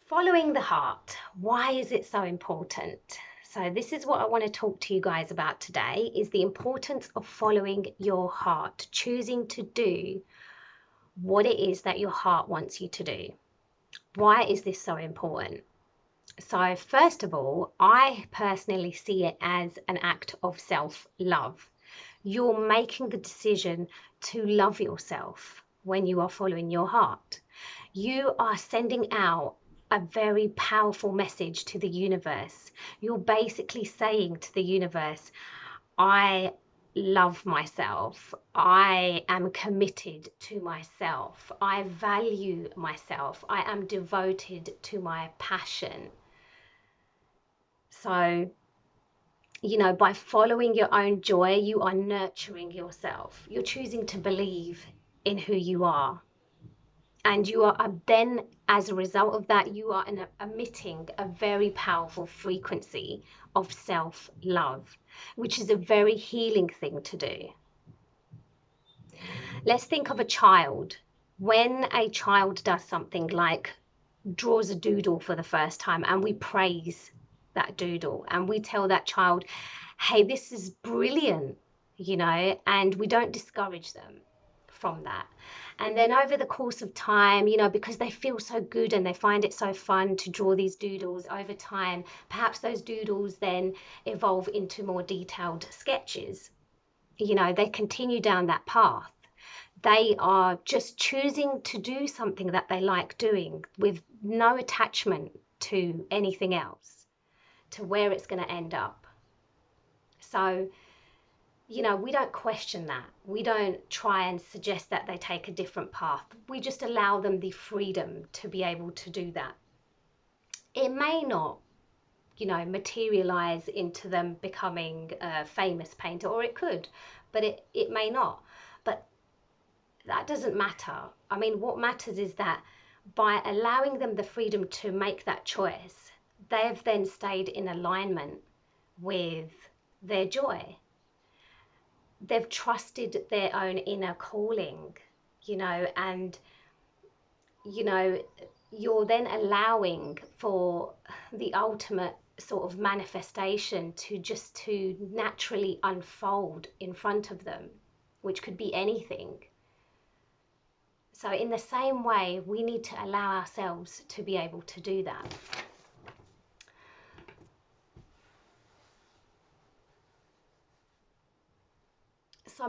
Following the heart. Why is it so important? So this is what I want to talk to you guys about today, is the importance of following your heart, choosing to do what it is that your heart wants you to do. Why is this so important? So first of all, I personally see it as an act of self-love. You're making the decision to love yourself when you are following your heart. You are sending out a very powerful message to the universe. You're basically saying to the universe, I love myself. I am committed to myself. I value myself. I am devoted to my passion. So, by following your own joy, you are nurturing yourself. You're choosing to believe in who you are. And you are then, as a result of that, you are emitting a very powerful frequency of self-love, which is a very healing thing to do. Let's think of a child. When a child does something like draws a doodle for the first time, and we praise that doodle and we tell that child, hey, this is brilliant, and we don't discourage them from that. And then over the course of time, because they feel so good and they find it so fun to draw these doodles, over time, perhaps those doodles then evolve into more detailed sketches. They continue down that path. They are just choosing to do something that they like doing with no attachment to anything else, to where it's going to end up. So, we don't question that. We don't try and suggest that they take a different path. We just allow them the freedom to be able to do that. It may not, materialize into them becoming a famous painter, or it could, but it may not. But that doesn't matter. I mean, what matters is that by allowing them the freedom to make that choice, they've then stayed in alignment with their joy. They've trusted their own inner calling, and, you're then allowing for the ultimate sort of manifestation to naturally unfold in front of them, which could be anything. So in the same way, we need to allow ourselves to be able to do that. So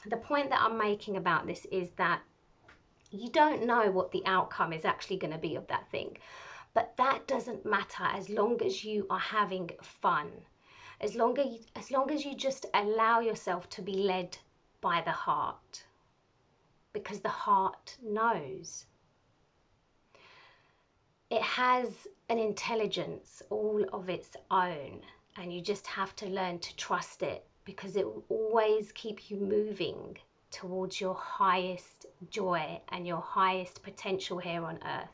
the point that I'm making about this is that you don't know what the outcome is actually going to be of that thing. But that doesn't matter as long as you are having fun. As long as you just allow yourself to be led by the heart. Because the heart knows. It has an intelligence all of its own, and you just have to learn to trust it, because it will always keep you moving towards your highest joy and your highest potential here on earth.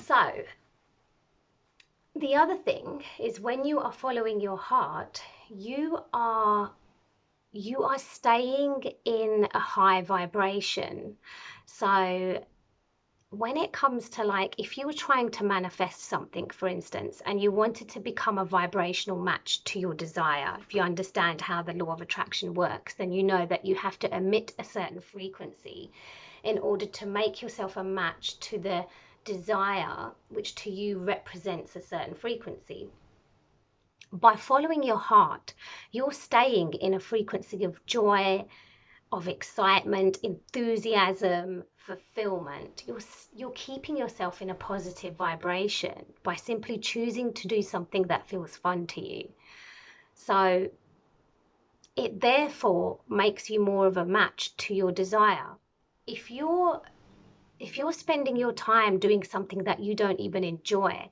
So the other thing is, when you are following your heart, you are staying in a high vibration. So when it comes to, like, if you were trying to manifest something, for instance, and you wanted to become a vibrational match to your desire, if you understand how the law of attraction works, then you know that you have to emit a certain frequency in order to make yourself a match to the desire, which to you represents a certain frequency. By following your heart, you're staying in a frequency of joy, of excitement, enthusiasm, fulfillment. You're keeping yourself in a positive vibration by simply choosing to do something that feels fun to you. So it therefore makes you more of a match to your desire. If you're spending your time doing something that you don't even enjoy,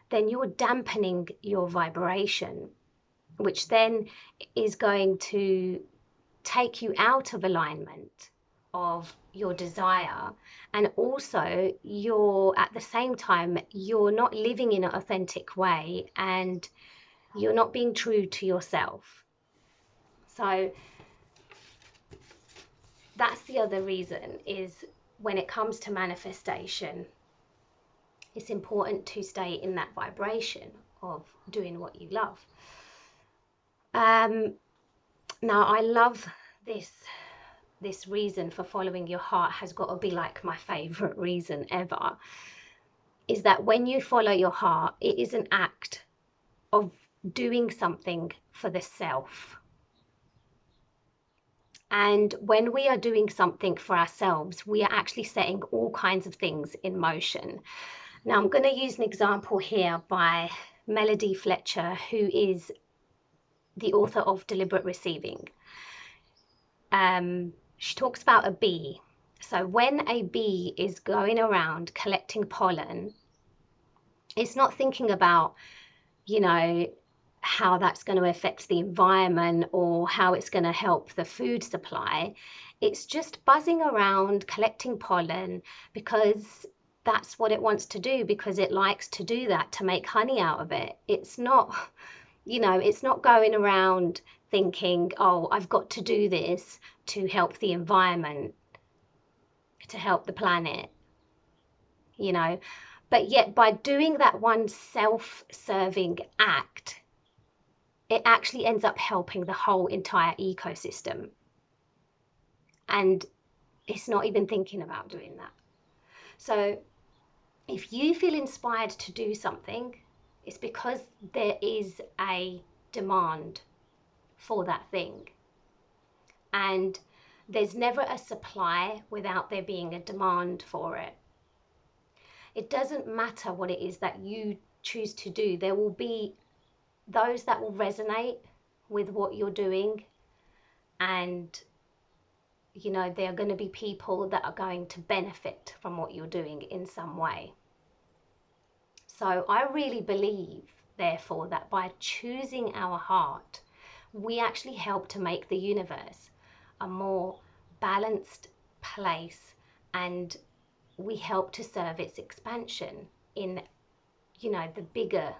then you're dampening your vibration, which then is going to take you out of alignment of your desire. And also, at the same time, you're not living in an authentic way, and you're not being true to yourself. So that's the other reason, is when it comes to manifestation, it's important to stay in that vibration of doing what you love. Now, I love this reason for following your heart has got to be like my favorite reason ever, is that when you follow your heart, it is an act of doing something for the self. And when we are doing something for ourselves, we are actually setting all kinds of things in motion. Now, I'm going to use an example here by Melody Fletcher, who is the author of Deliberate Receiving. She talks about a bee. So when a bee is going around collecting pollen, it's not thinking about, you know, how that's going to affect the environment or how it's going to help the food supply. It's just buzzing around collecting pollen because that's what it wants to do, because it likes to do that, to make honey out of it. It's not, you know, it's not going around thinking, oh, I've got to do this to help the environment, to help the planet, you know. But yet by doing that one self-serving act, it actually ends up helping the whole entire ecosystem. And it's not even thinking about doing that. So if you feel inspired to do something, it's because there is a demand for that thing. And there's never a supply without there being a demand for it. It doesn't matter what it is that you choose to do. There will be those that will resonate with what you're doing, and you know, there are going to be people that are going to benefit from what you're doing in some way. So I really believe, therefore, that by choosing our heart, we actually help to make the universe a more balanced place, and we help to serve its expansion in, you know, the bigger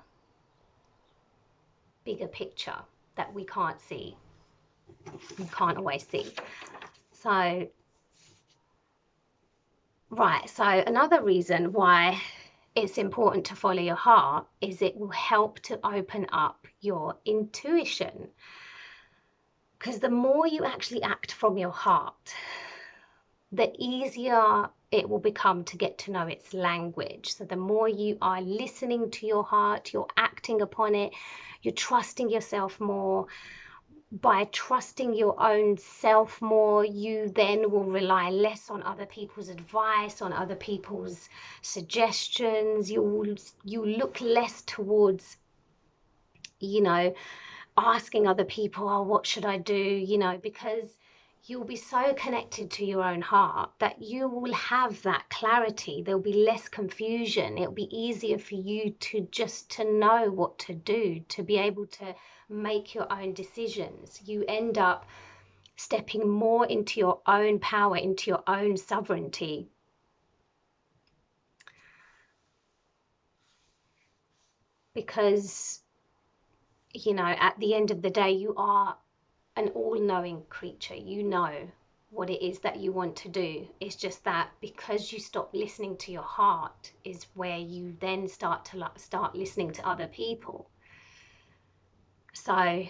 picture that we can't see, we can't always see. So right, so another reason why it's important to follow your heart is it will help to open up your intuition, because the more you actually act from your heart, the easier it will become to get to know its language. So the more you are listening to your heart, you're acting upon it, you're trusting yourself more. By trusting your own self more, you then will rely less on other people's advice, on other people's suggestions. You look less towards, you know, asking other people, oh, what should I do? You know, because you'll be so connected to your own heart that you will have that clarity. There'll be less confusion. It'll be easier for you to just to know what to do, to be able to make your own decisions. You end up stepping more into your own power, into your own sovereignty. Because, you know, at the end of the day, you are an all-knowing creature. You know what it is that you want to do. It's just that because you stop listening to your heart is where you then start listening to other people. So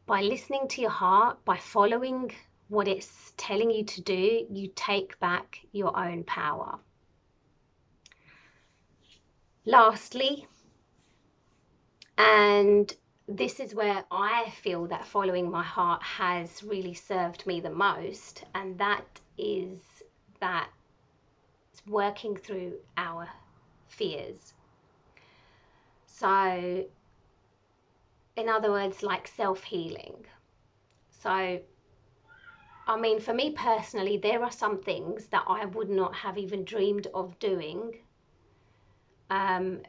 by listening to your heart, by following what it's telling you to do, you take back your own power. Lastly, and this is where I feel that following my heart has really served me the most, and that is that it's working through our fears. So, in other words, like self-healing. So, I mean, for me personally, there are some things that I would not have even dreamed of doing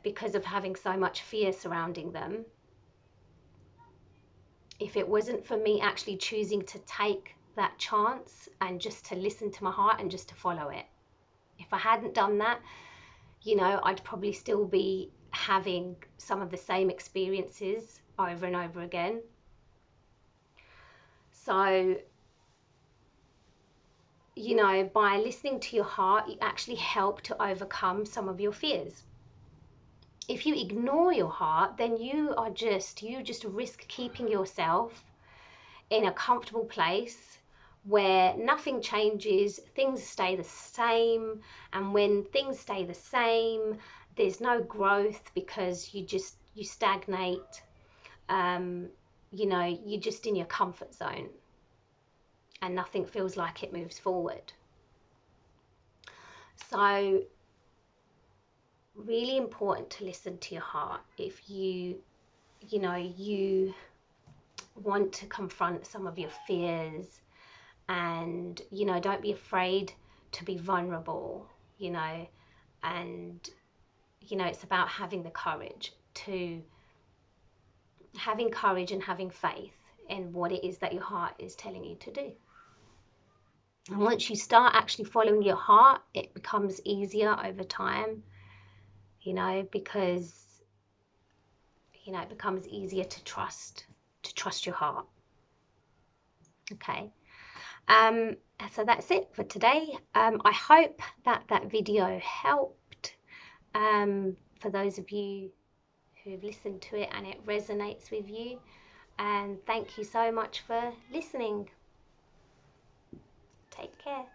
because of having so much fear surrounding them. If it wasn't for me actually choosing to take that chance and just to listen to my heart and just to follow it. If I hadn't done that, you know, I'd probably still be having some of the same experiences over and over again. So, you know, by listening to your heart, you actually help to overcome some of your fears. If you ignore your heart, then you just risk keeping yourself in a comfortable place where nothing changes, things stay the same, and when things stay the same, there's no growth because you stagnate. You know, you're just in your comfort zone and nothing feels like it moves forward. So really important to listen to your heart if you know, you want to confront some of your fears, and you know, don't be afraid to be vulnerable, you know, and you know, it's about having the courage to and having faith in what it is that your heart is telling you to do. And once you start actually following your heart, it becomes easier over time, you know, because you know, it becomes easier to trust your heart. Okay. So that's it for today. I hope that video helped for those of you who've listened to it and it resonates with you. And thank you so much for listening. Take care.